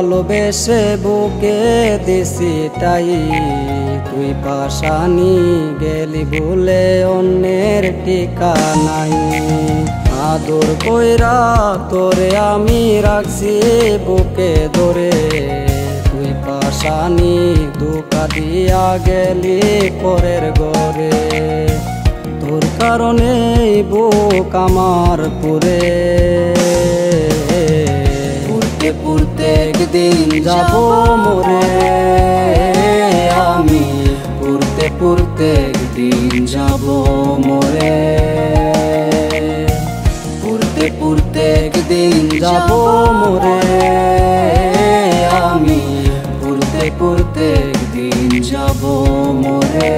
ভালোবেসে বুকে দিছি তাই তুই পাশানি গেলি ভুলে অন্যের ঠিকানাই। আদর কইরা তোরে আমি রাখছি বুকে ধরে, তুই পাশানি ধোঁকা দিয়া গেলি পরের ঘরে। তোর কারণে বুক আমার পুরে, পুরতে পুরতে একদিন যাব মরে আমি, পুরতে পুরতে একদিন যাব মরে, পুরতে পুরতে একদিন যাব মরে আমি, পুরতে পুরতে একদিন যাব মরে।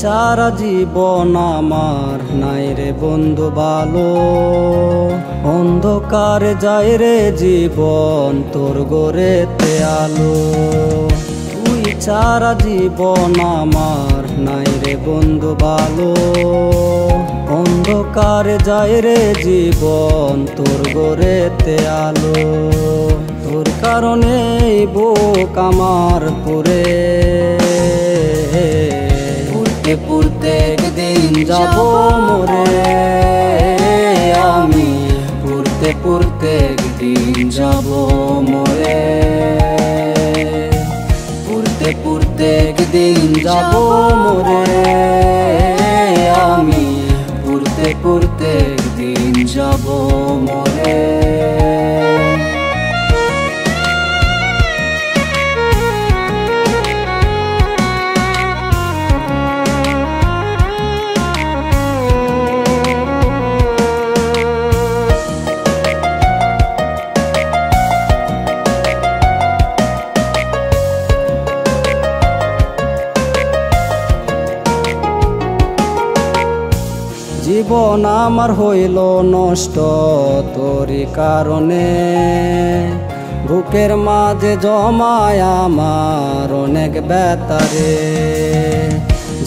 সারা জীবন আমার নাই রে বন্ধু ভালো, অন্ধকারে যায় রে জীবন তোর গড়েতে আলো। তুই সারা জীবন আমার নাই রে বন্ধু ভালো, অন্ধকারে যায় রে জীবন তোর গড়েতে আলো। তোর কারণে বুক আমার পুরে, পুরতে একদিন যাব মরে আমি, পুরতে পুরতে একদিন যাব মরে, পুরতে পুরতে একদিন যাব মরে আমি, পুরতে পুরতে একদিন যাব মরে। জীবন আমার হইল নষ্ট তোরি কারণে, বুকের মাঝে জমায় আমার অনেক ব্যথারে।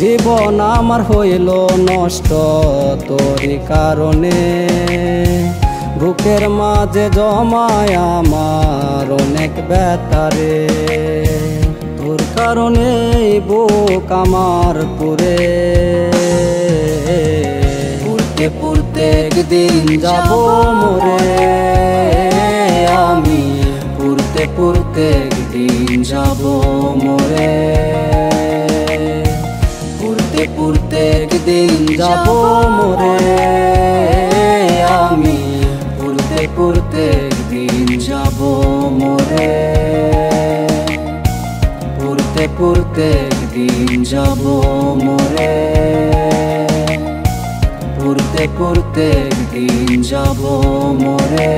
জীবন আমার হইল নষ্ট তোরি কারণে, বুকের মাঝে জমায় আমার অনেক ব্যথারে। তোর কারণে বুক আমার পুরে, পুরতে একদিন যাব মরে আমি, পুরতে পুরতে একদিন যাব মরে, পুরতে পুরতে একদিন যাব মরে আমি, পুরতে পুরতে একদিন যাব মরে, পুরতে পুরতে একদিন যাব মরে, পুরতে পুরতে একদিন যাব মরে।